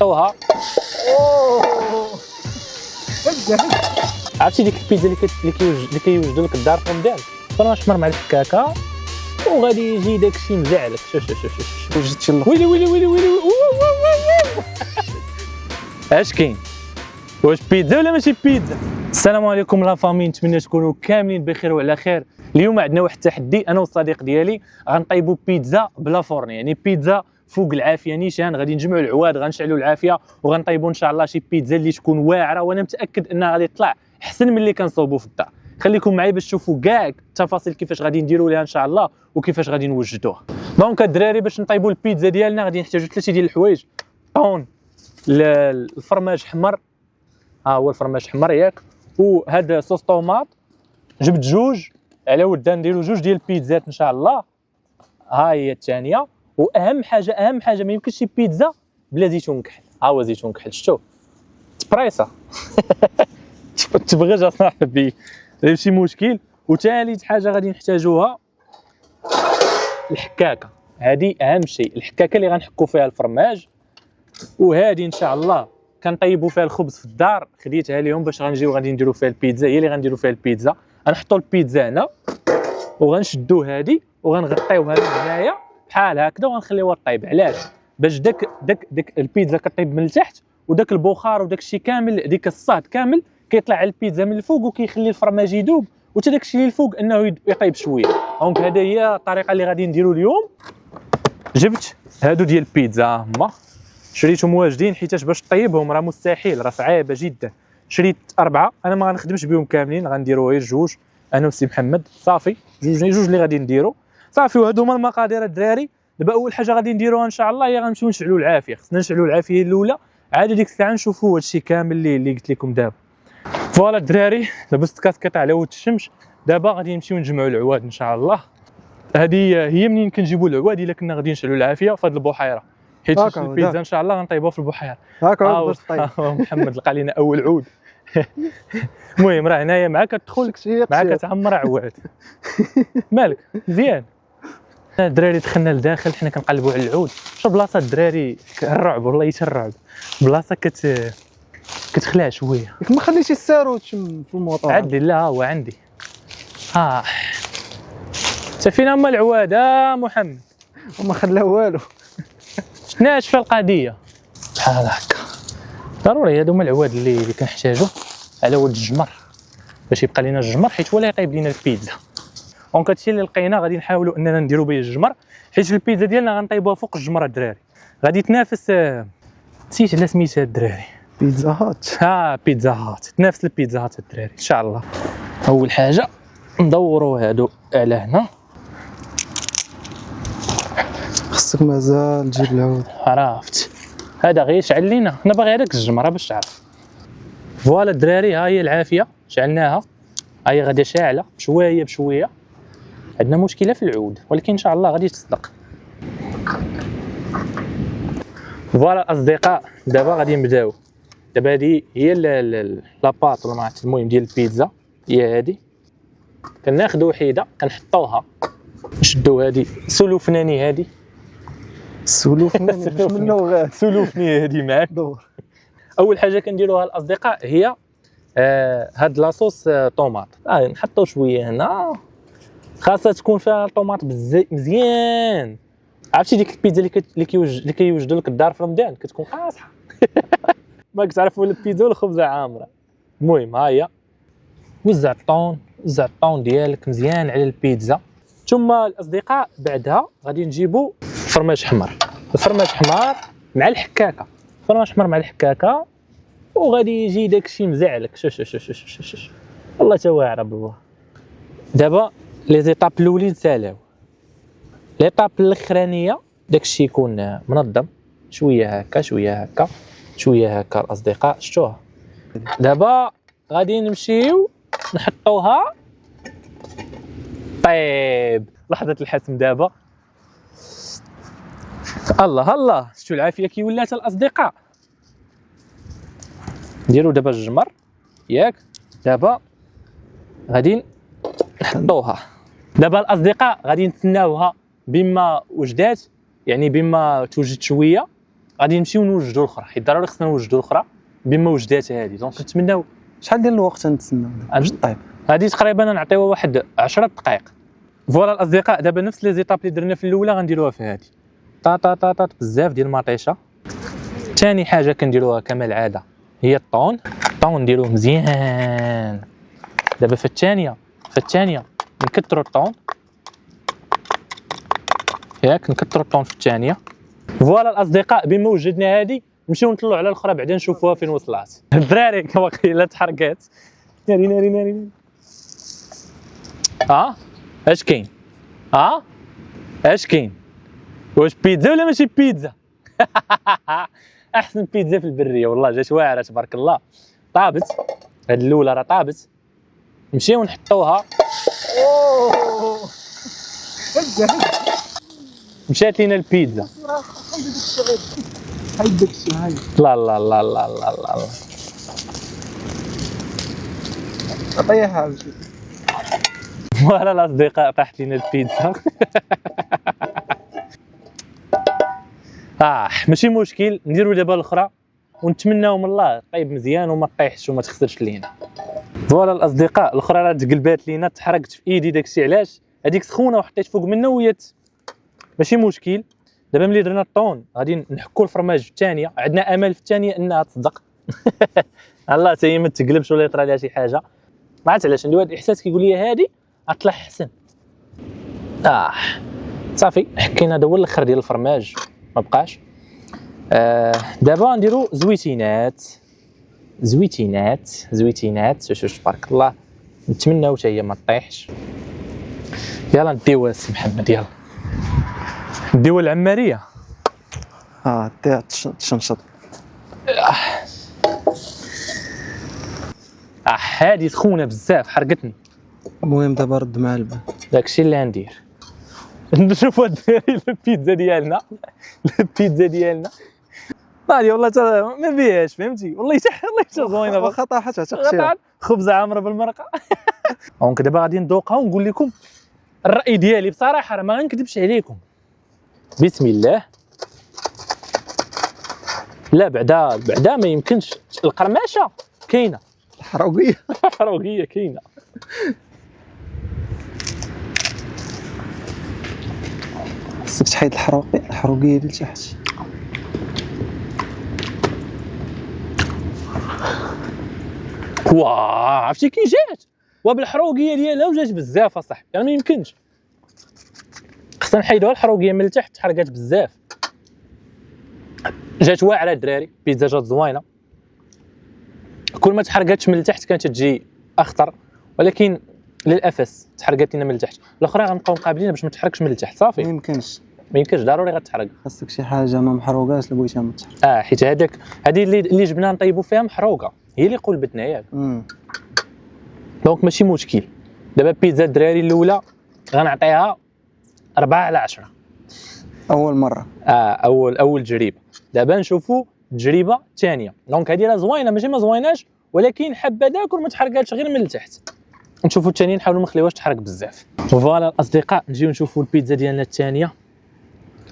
نحطوها. عرفتي ديك البيتزا اللي كيوجدوا لك الدار في رمضان، فرماج احمر مع الحكاكه وغادي يجي داكشي مزعلك. شوف وجدتي الله. ويلي ويلي ويلي ويلي. اش كاين؟ واش بيتزا ولا ماشي بيتزا؟ السلام عليكم لا فامي، نتمنى تكونوا كاملين بخير وعلى خير. اليوم عندنا واحد التحدي، انا والصديق ديالي غنطيبوا بيتزا بلا فرن، يعني بيتزا فوق العافيه نيشان. غادي نجمعوا العواد، غنشعلوا العافيه وغنطيبوا ان شاء الله شي بيتزا اللي تكون واعره، وانا متاكد انها غادي تطلع احسن من اللي كنصوبوا في الدار. خليكم معايا باش تشوفوا كاع التفاصيل كيفاش غادي نديروا ليها ان شاء الله وكيفاش غادي نوجدوها. دونك الدراري باش نطيبوا البيتزا ديالنا غادي نحتاجوا ثلاثه ديال الحوايج: طون، الفرماج حمر، ها هو الفرماج حمر ياك، وهذا صوص طوماط. جبت جوج على ود نديروا جوج ديال البيتزات ان شاء الله. ها هي الثانيه، واهم حاجه ما يمكنش شي بيتزا بلا زيتون كحل. ها هو زيتون كحل، شفتوا تبريصه. تبغيش اصاحبي ماشي مشكل. وثالث حاجه غادي نحتاجوها الحكاكه، هذه اهم شيء، الحكاكه اللي غنحكوا فيها الفرماج. وهذه ان شاء الله كنطيبوا فيها الخبز في الدار، خديتها اليوم باش غنجيو غادي نديروا فيها البيتزا، هي اللي غنديروا فيها البيتزا. غنحطوا البيتزا هنا وغنشدوا هذه وغنغطيوها من هنايا بحال هكذا وغنخليوها طيب. علاش؟ باش داك البيتزا كطيب من التحت، وداك البخار وداك الشيء كامل، ديك الصهد كامل كيطلع على البيتزا من الفوق وكيخلي الفرماج يذوب، وحتى داك الشيء اللي الفوق انه يطيب شويه. دونك هذه هي الطريقه اللي غادي نديروا اليوم. جبت هادو ديال البيتزا، هما شريتهم واجدين حيتاش باش طيبهم راه مستحيل، راه صعيبه جدا. شريت 4، انا ما غنخدمش بهم كاملين، غنديروا غير جوج انا وسي محمد، صافي جوج اللي غادي نديروا صافي. وهادو هما المقادير الدراري. دابا اول حاجه غادي نديروها ان شاء الله هي غنمشيو نشعلوا العافيه. خصنا نشعلوا العافيه الاولى، عاد ديك الساعه نشوفوا هادشي كامل اللي قلت لكم دابا. فوالا الدراري، لبست كاسكيط على ود الشمس. دابا غادي نمشيو نجمعوا العواد ان شاء الله. هذه هي منين كنجيبوا العواد الا كنا غادي نشعلوا العافيه في هذه البحيره، حيت البيتزا ان شاء الله غنطيبوها في البحيره. هاكا باش طيب. محمد لقى لينا اول عود. المهم راه هنايا معاك تدخل معاك تعمر عواد. مالك مزيان؟ الدراري دخلنا لداخل، حنا كنقلبوا على العود. شوف بلاصه الدراري الرعب، والله حتى الرعب. بلاصه كتخلع شويه. ما خليتيش السارو تشم في الموطور. عندي، لا هو عندي. ها انت فين هما العواد محمد؟ وما خلا والو. شناش في القضيه بحال هكا؟ ضروري هادو هما العواد اللي كنحتاجو على ولد الجمر باش يبقى لينا الجمر، حيت هو اللي غيطيب لينا البيتزا. دونك هادشي اللي لقينا غادي نحاولوا اننا نديروا به الجمر، حيت البيتزا ديالنا غنطيبوها فوق الجمر الدراري. غادي تنافس، نسيت على سميتها الدراري، بيتزا هات. بيتزا هات، تنافس البيتزا هات الدراري ان شاء الله. اول حاجه ندوروا هادو على هنا. خصك مازال تجيب العود. عرفت هذا غير شعل لينا، انا باغي هذاك الجمره باش تعرف. فوالا الدراري، ها هي العافيه شعلناها، ها هي غادا شاعله بشويه بشويه. عندنا مشكله في العود ولكن ان شاء الله غادي تصدق. فوالا الاصدقاء، دابا غادي نبداو. دابا هذه هي لاباط ولا ما عرفت، المهم ديال البيتزا هي هذه. كناخذوا وحيده كنحطوها، نشدوا هذه سلوفناني، هذه سلوفني باش منو غير سلوفني هذه معاك. دور. اول حاجه كنديروها الاصدقاء هي هاد لاصوص طوماط. نحطو شويه هنا، خاصها تكون فيها الطوماط مزيان. عرفتي ديك البيتزا اللي كيوجدوا لك الدار في رمضان كتكون قاصحه. ما كتعرف ولا البيتزا ولا الخبزه عامره. المهم ها هي، وزع الطون ديالك مزيان على البيتزا. ثم الاصدقاء بعدها غادي نجيبوا فرماج حمر. الفرماج حمر مع الحكاكه، فرماج حمر مع الحكاكه، وغادي يجي داكشي مزعلك. شوف والله تا واعره بالله. دابا لي زيتاب الاولين سالاو، ليطاب الاخرانيه داكشي يكون منظم، شويه هكا شويه هكا شويه هكا. الاصدقاء شفتوها. دابا غادي نمشيو نحطوها طيب. لحظه الحسم دابا. الله شفتوا العافيه كي ولات الاصدقاء. نديروا دابا الجمر ياك. دابا غادي نحطوها. دابا الاصدقاء غادي نتسناوها بما وجدات، يعني بما توجد شويه. غادي نمشيو نوجدوا الاخرى، حيت ضروري خصنا نوجدوا الاخرى بما وجدات هذه. دونك نتمناو شحال ديال الوقت نتسناو باش طيب؟ هذه تقريبا نعطيوها واحد 10 دقائق. فوالا الاصدقاء، دابا نفس لي زيتاب اللي درنا في الاولى غنديروها في هذه. طا بزاف ديال المطيشه. ثاني حاجه كنديروها كما العاده هي الطون نديروه مزيان. دابا في الثانيه نكثروا الطون، ياك نكثروا الطون في الثانيه. فوالا الاصدقاء، بما وجدنا هذه نمشيو نطلعوا على الاخرى بعدا نشوفوها فين وصلات. الدراري واقيلا تحرقات. ناري اش كاين؟ اش كاين؟ واش بيتزا ولا ماشي بيتزا؟ احسن بيتزا في البريه والله، جات واعره تبارك الله. طابت هاد الاولى، راه طابت. نمشيو نحطوها. مشات لينا البيتزا. لا لا لا لا لا لا طيحها. فوالا الاصدقاء، طاحت لينا البيتزا. ماشي مشكل، نديرو دابا الاخرى ونتمناو من الله طيب مزيان وما طيحش وما تخسرش لينا. فوالا الاصدقاء، الاخرى راه تقلبات لينا، تحرقت في ايدي، داكشي علاش هذيك سخونه وحطيت فوق منها ويات. ماشي مشكل. دابا ملي درنا الطون غادي نحكوا الفرماج في الثانيه. عندنا امل في الثانيه انها تصدق. الله حتى هي ما تقلبش ولا يطرى لها شي حاجه. ما عرفت علاش عندي واحد الاحساس كيقول لي هذه غطلع احسن. صافي حكينا، هذا هو الاخر ديال الفرماج، ما بقاش. دابا نديرو زويتينات. شوف تبارك الله، نتمناو حتى هي ما طيحش. يلا نديوها السي محمد، يلا نديوها العماريه. ديها تشنشط. هادي سخونه بزاف، حرقتني. المهم دابا رد مع البال. داكشي اللي غندير. نشوفوا الدراري البيتزا ديالنا. هادي والله ما فيهاش، فهمتي؟ والله حتى زوينه، واخا طاحت عتقشيها. خبزه عامره بالمرقه. دونك دابا غادي ندوقها ونقول لكم الراي ديالي بصراحه، راه ما غنكذبش عليكم. بسم الله. لا بعدا ما يمكنش. القرماشه كاينه، الحروقيه كاينه. خصك تحيد الحروقيه اللي تحت. عرفتي كي جات وبالحروقيه ديالها وجات بزاف اصاحبي، يعني ما يمكنش. خصنا نحيدوها الحروقيه من التحت، تحرقات بزاف. جات واعره الدراري، بيتزا جات زوينه. كل ما تحرقاتش من التحت كانت تجي اخطر، ولكن للاسف تحرقات لنا من التحت. الاخرى غنبقاو مقابلين باش ما تحرقش من التحت. صافي ما يمكنش ضروري غتحرق. خاصك شي حاجه ما محروقاش اللي بغيتها ما تحرق. حيت هذه اللي جبنا نطيبوا فيها محروقه، هي اللي قلبتنا ياك. دونك ماشي مشكل. دابا بيتزا الدراري الاولى غنعطيها 4/10. اول مره. اول تجربه. دابا نشوفوا التجربه الثانيه. دونك هذه راه زوينه، ماشي ما زويناش، ولكن حبه داك وما تحرقاتش غير من التحت. نشوفوا الثانيه، نحاولوا ما نخليوهاش تحرق بزاف. فوالا الاصدقاء، نجيو نشوفوا البيتزا ديالنا الثانيه.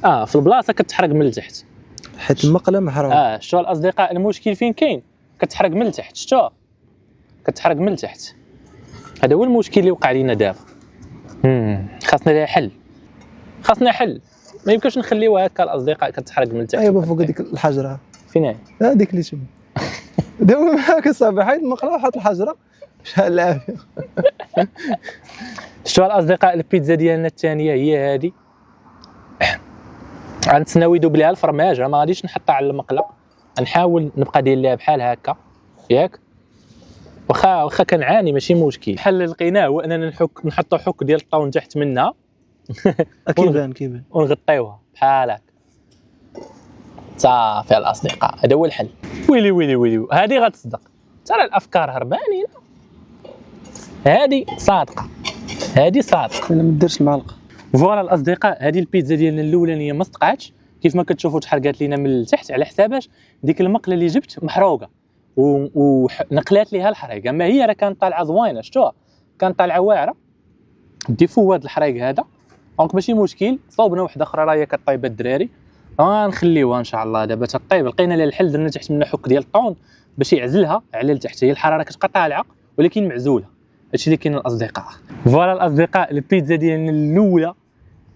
في البلاصه كتحرق من التحت حيت المقله محروقه. شتو الاصدقاء المشكل فين كاين؟ كتحرق من التحت. شتو كتحرق من التحت، هذا هو المشكل اللي وقع لينا دابا. خاصنا لها حل، ما يمكنش نخليوها هكا الاصدقاء كتحرق من التحت. ايوا فوق ديك الحجره. فين هي؟ هذيك اللي تما. دابا معاك اصاحبي، حيد المقله وحط الحجره. شحال العافيه. شتو الاصدقاء، البيتزا ديالنا الثانيه هي هذه. غنتسناو يذوب ليها الفرماج، ما غاديش نحطها على المقله، نحاول نبقى داير ليها بحال هكا ياك. واخا كنعاني ماشي مشكل. الحل اللي لقيناه هو اننا نحطوا حك ديال الطاون تحت منها. كيبان ونغطيوها بحال هكا. صافي الاصدقاء، هذا هو الحل. ويلي هذه غتصدق. ترى الافكار هربانين. هذه صادقه. انا ما ديرش المعلقه. فوالا الاصدقاء، هذه البيتزا ديالنا الاولانيه ما صدقاتش كيف ما كتشوفوا، تحرقات لينا من التحت على حساباش ديك المقله اللي جبت محروقه ونقلات ليها الحريق. اما هي راه كانت طالعه زوينه، شفتوها كانت طالعه واعره. ديفو هذا الحريق هذا. دونك ماشي مشكل، صوبنا وحده اخرى راهي كطيب الدراري غنخليوها ان شاء الله دابا تطيب. لقينا لها الحل، درنا تحت منها حك ديال الطون باش يعزلها على لتحت. هي الحراره كتبقى طالعه ولكن معزوله. هادشي اللي كاين الاصدقاء. فوالا الاصدقاء، البيتزا ديالنا الاولى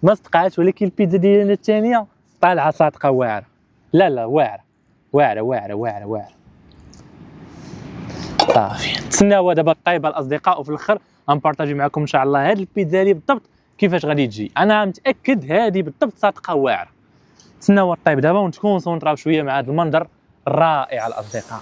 ما صدقاتش، ولكن البيتزا ديالنا الثانيه طالعه صادقه واعره. لا واعره واعره واعره واعره واعره. صافي نتسناوها دابا طايبه الاصدقاء، وفي الاخر غنبارطاجي معكم ان شاء الله هاد البيتزا هادي بالضبط كيفاش غادي تجي. انا متاكد هادي بالضبط صادقه واعره. نتسناوها طايب دابا ونتكونسونطراو شويه مع هذا المنظر الرائع الاصدقاء.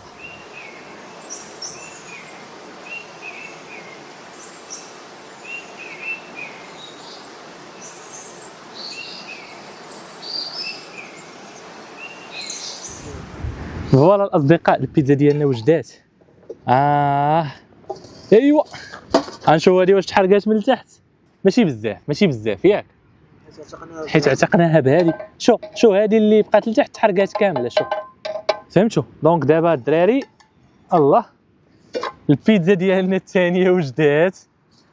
فوالا الاصدقاء، البيتزا ديالنا وجدات. ايوا غنشوف هادي واش تحرقات من التحت. ماشي بزاف ياك، حيت عتقناها بهادي. شو هادي اللي بقات لتحت تحرقات كامله. شو فهمتوا؟ دونك دابا الدراري الله، البيتزا ديالنا الثانيه وجدات.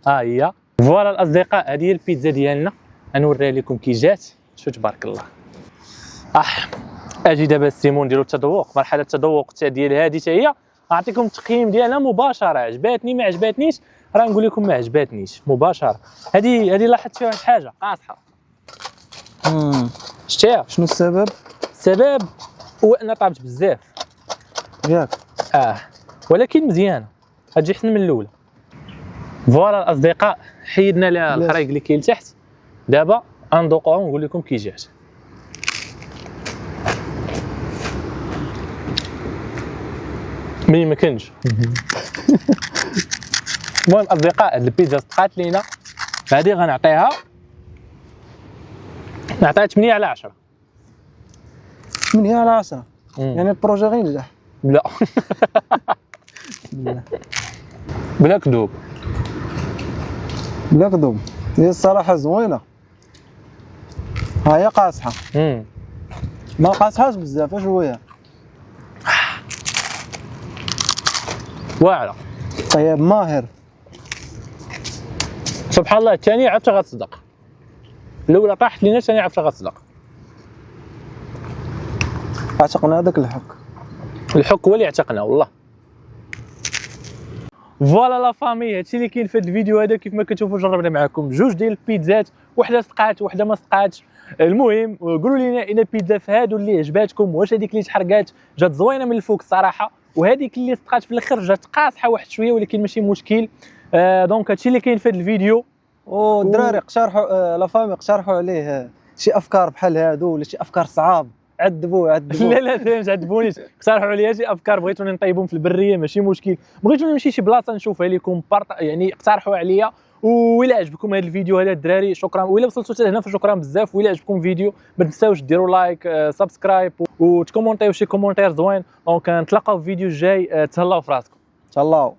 هي فوالا الاصدقاء، هذه هي البيتزا ديالنا. غنوريها لكم كي جات. شو تبارك الله. اجي دابا السيمون نديرو التذوق. مرحله التذوق ديال هذه حتى هي نعطيكم التقييم ديالها مباشره. عجباتني ما عجباتنيش راه نقول لكم ما عجباتنيش مباشره. هذه لاحظت فيها واحد الحاجه قاصحه. شتيها؟ شنو السبب؟ السبب هو انها طابت بزاف ياك. ولكن مزيانه، غتجي احسن من الاولى. فوالا الاصدقاء، حيدنا لها الخريق اللي كاين لتحت. دابا غندوقوها ونقول لكم كي جات. ما يمكنش. المهم اصدقاء، هاد البيتزا صدقات لينا. هادي غنعطيها 8 على 10. 8 على 10 يعني البروجي غير نجح. لا بلا كذوب. بلا كذوب، هي الصراحه زوينه. ها هي قاصحه. ما قاصحاش بزاف، شويه واعره. طيب ماهر. سبحان الله، الثانيه عرفت غتصدق. الاولى طاحت لينا، الثانيه عرفت غتصدق. عتقنا هذاك الحك هو اللي عتقنا والله. فوالا لا فامي، هادشي اللي كاين في هذا الفيديو هذا. كيف ما كتشوفوا جربنا معكم جوج ديال البيتزات، وحده صدقات وحده ما صدقاتش. المهم قولوا لنا ان البيتزا في هادو اللي عجباتكم، واش هذيك اللي تحرقات جات زوينه من الفوق الصراحه، وهذيك اللي صدقات في الاخر جات قاصحه واحد شويه، ولكن ماشي مشكل. دونك هادشي اللي كاين في هذا الفيديو. والدراري اقترحوا لا فامي، اقترحوا عليه شي افكار بحال هادو ولا شي افكار صعاب. عذبوه. لا ما تعذبونيش. اقترحوا عليا شي افكار بغيتوني نطيبهم في البريه، ماشي مشكل. بغيتوني نمشي شي بلاصه نشوفها لكم، يعني اقترحوا عليا. وإلا عجبكم هذا الفيديو هذا الدراري شكرا، وإلا وصلتوا حتى هنا فشكرا بزاف. وإلا عجبكم الفيديو ما تنساوش ديروا لايك، سبسكرايب، وتكومونتيو شي كومونتير زوين. دونك نتلاقاو في الفيديو الجاي. تهلاو في راسكم. تهلاو.